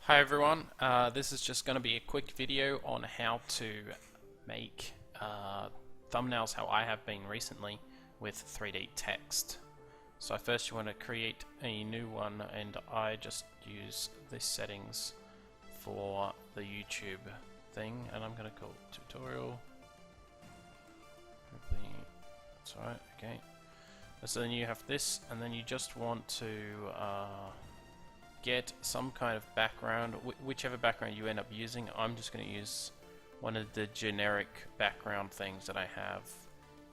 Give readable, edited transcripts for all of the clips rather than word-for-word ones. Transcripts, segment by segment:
Hi everyone, this is just going to be a quick video on how to make thumbnails how I have been recently with 3D text. So first you want to create a new one, and I just use the settings for the YouTube thing, and I'm going to call it tutorial. That's alright, okay. So then you have this, and then you just want to get some kind of background, whichever background you end up using. I'm just going to use one of the generic background things that I have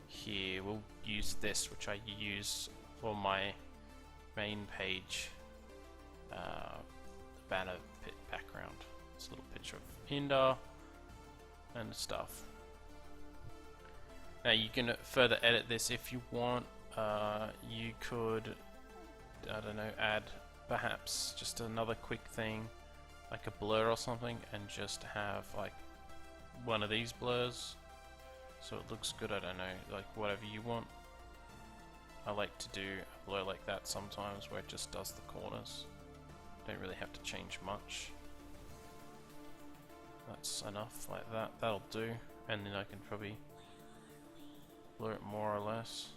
here. We'll use this, which I use for my main page banner background. It's a little picture of Hinder and stuff. Now you can further edit this if you want. You could, I don't know, add perhaps just another quick thing like a blur or something, and just have like one of these blurs so it looks good. I don't know, like whatever you want. I like to do a blur like that sometimes where it just does the corners. Don't really have to change much. That's enough like that, that'll do. And then I can probably blur it more or less.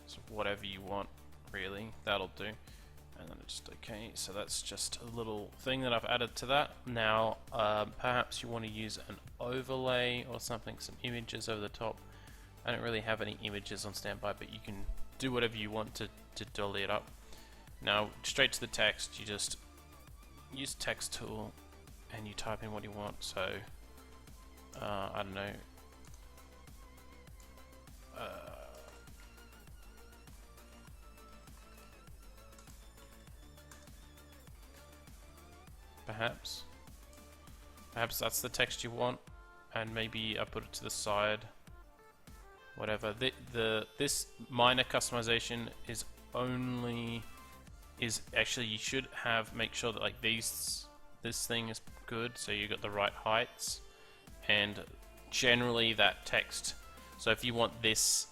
So whatever you want, really, that'll do. And then it's just okay. So that's just a little thing that I've added to that. Now perhaps you want to use an overlay or something, some images over the top. I don't really have any images on standby, but you can do whatever you want to dolly it up. Now straight to the text, you just use text tool and you type in what you want. So I don't know, perhaps that's the text you want, and maybe I put it to the side. Whatever. This minor customization is actually, you should make sure that like this thing is good, so you got the right heights, and generally that text. So if you want this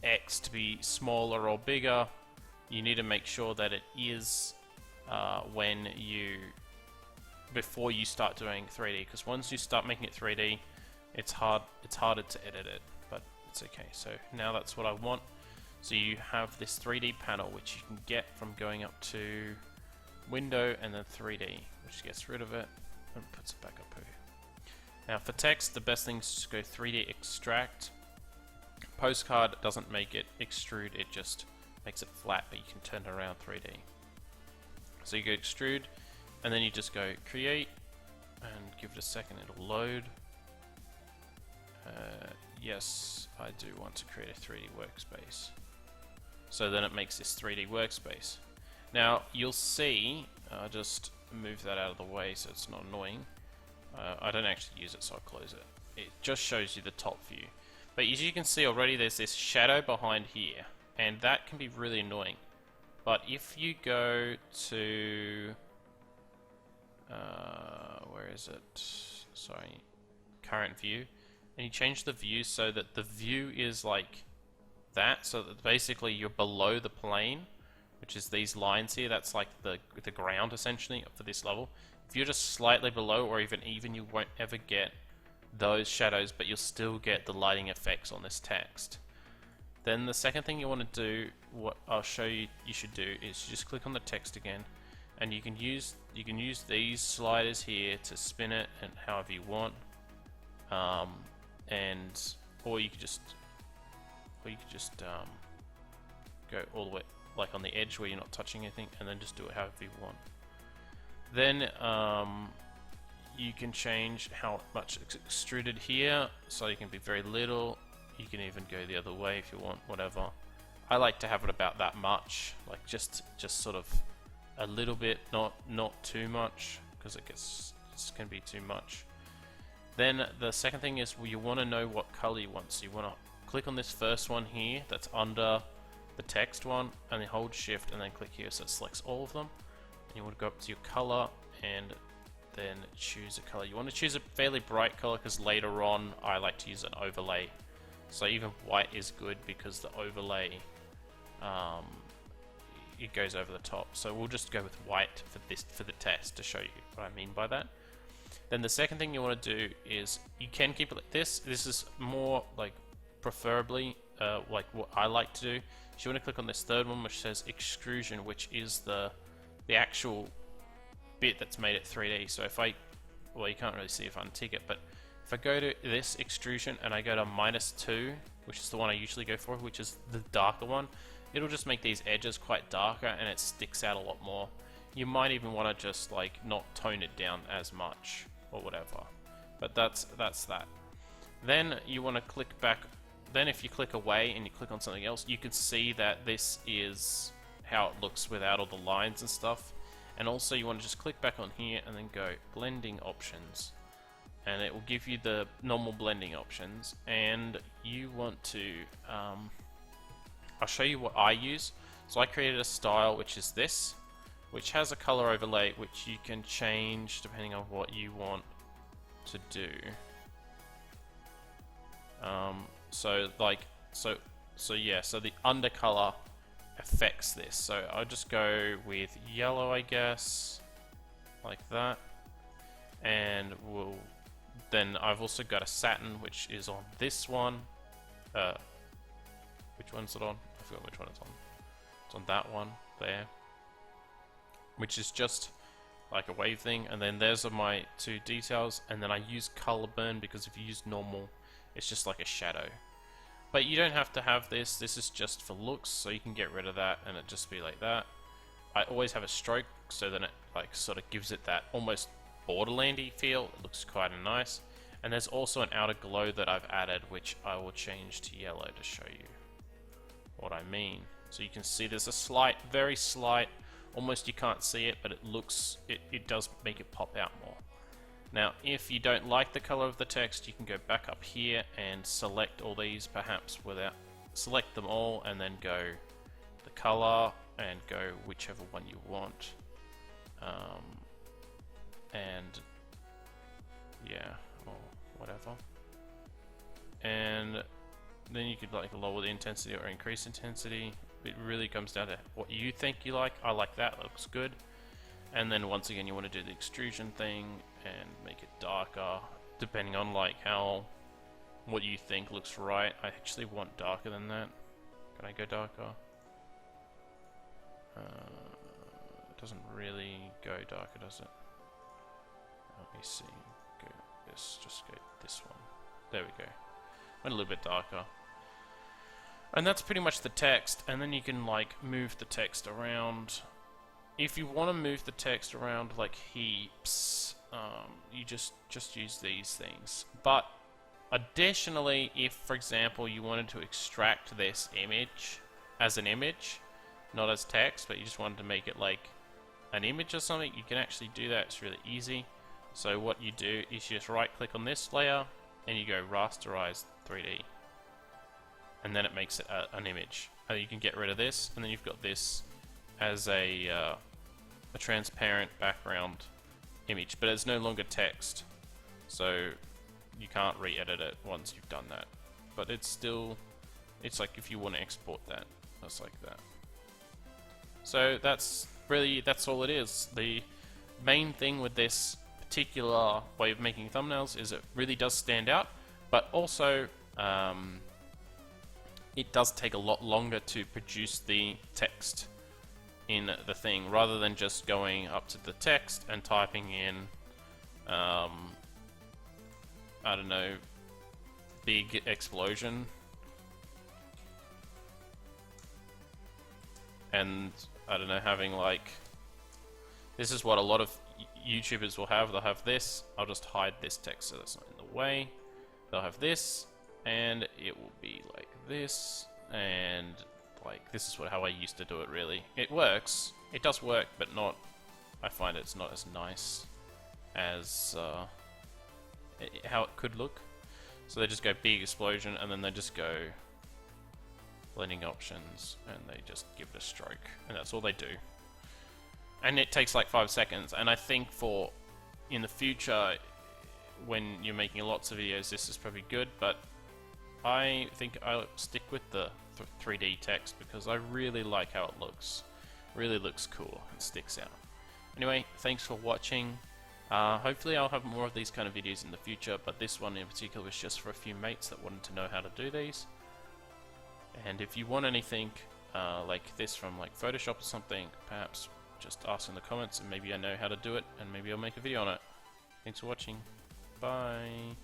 X to be smaller or bigger, you need to make sure that it is before you start doing 3D, because once you start making it 3D, it's harder to edit it, but it's okay. So now that's what I want. So you have this 3D panel, which you can get from going up to Window and then 3D, which gets rid of it and puts it back up here. Now for text, the best thing is to go 3D extract. Postcard doesn't make it extrude, it just makes it flat, but you can turn it around 3D. So you go extrude, and then you just go create, and give it a second, it'll load. Yes, I do want to create a 3D workspace. So then it makes this 3D workspace. Now you'll see, I'll just move that out of the way so it's not annoying. I don't actually use it, so I'll close it. It just shows you the top view. But as you can see already, there's this shadow behind here, and that can be really annoying. But if you go to where is it? Sorry, current view, and you change the view so that the view is like that, so that basically you're below the plane, which is these lines here. That's like the ground essentially for this level. If you're just slightly below, or even you won't ever get those shadows, but you'll still get the lighting effects on this text. Then the second thing you want to do, what I'll show you should do, is just click on the text again, and you can use these sliders here to spin it and however you want, or you could just go all the way like on the edge where you're not touching anything, and then just do it however you want. Then you can change how much it's extruded here, so you can be very little. You can even go the other way if you want, whatever. I like to have it about that much, like just sort of a little bit, not too much, because it can be too much. Then the second thing is, you want to know what color you want. So you want to click on this first one here that's under the text one, and then hold shift and then click here, so it selects all of them. And you want to go up to your color and then choose a color. You want to choose a fairly bright color, because later on I like to use an overlay. So even white is good, because the overlay it goes over the top. So we'll just go with white for the test to show you what I mean by that. Then the second thing you want to do is you can keep it like this. This is more like preferably like what I like to do. So you want to click on this third one which says extrusion, which is the actual bit that's made it 3D. So if I, well, you can't really see if I untick it, but if I go to this extrusion and I go to -2, which is the one I usually go for, which is the darker one, it'll just make these edges quite darker and it sticks out a lot more. You might even want to just like not tone it down as much or whatever, but that's that. Then you want to click back. Then if you click away and you click on something else, you can see that this is how it looks without all the lines and stuff. And also you want to just click back on here and then go blending options, and it will give you the normal blending options. And you want to I'll show you what I use. So I created a style which is this, which has a color overlay which you can change depending on what you want to do. So the undercolor affects this. So I'll just go with yellow, I guess, like that. And then I've also got a satin which is on this one. Which one's it on? I forgot which one it's on. It's on that one there, which is just like a wave thing. And then there's my two details, and then I use color burn because if you use normal, it's just like a shadow. But you don't have to have this. This is just for looks, so you can get rid of that and it just be like that. I always have a stroke, so then it like sort of gives it that almost Borderlandy feel. It looks quite nice. And there's also an outer glow that I've added, which I will change to yellow to show you what I mean. So you can see there's a slight, very slight, almost you can't see it, but it looks, it does make it pop out more. Now, if you don't like the color of the text, you can go back up here and select all these, perhaps without, select them all, and then go the color and go whichever one you want. And yeah, or whatever. And then you could like lower the intensity or increase intensity. It really comes down to what you think you like. I like that, looks good. And then once again, you want to do the extrusion thing and make it darker, depending on like what you think looks right. I actually want darker than that. Can I go darker? It doesn't really go darker, does it? Let me see. Go this. Just go this one. There we go. Went a little bit darker. And that's pretty much the text. And then you can like move the text around. If you want to move the text around like heaps, you just use these things. But additionally, if for example you wanted to extract this image as an image, not as text, but you just wanted to make it like an image or something, you can actually do that. It's really easy. So what you do is you just right click on this layer and you go rasterize 3D, and then it makes it an image. And you can get rid of this, and then you've got this as a transparent background image, but it's no longer text, so you can't re-edit it once you've done that. But it's still, it's like if you want to export that, that's like that. So that's all it is. The main thing with this particular way of making thumbnails is it really does stand out, but also it does take a lot longer to produce the text in the thing, rather than just going up to the text and typing in I don't know, big explosion, and I don't know, having like, this is what a lot of YouTubers will have. They'll have this. I'll just hide this text so that's not in the way. They'll have this, and it will be like this, and like this is how I used to do it. Really, it works. It does work, but not. I find it's not as nice as how it could look. So they just go big explosion, and then they just go blending options, and they just give it a stroke, and that's all they do. And it takes like 5 seconds. And I think for in the future, when you're making lots of videos, this is probably good. But I think I'll stick with the 3D text because I really like how it looks. Really looks cool and sticks out. Anyway, thanks for watching. Hopefully I'll have more of these kind of videos in the future, but this one in particular was just for a few mates that wanted to know how to do these. And if you want anything like this from like Photoshop or something, perhaps just ask in the comments and maybe I know how to do it and maybe I'll make a video on it. Thanks for watching. Bye.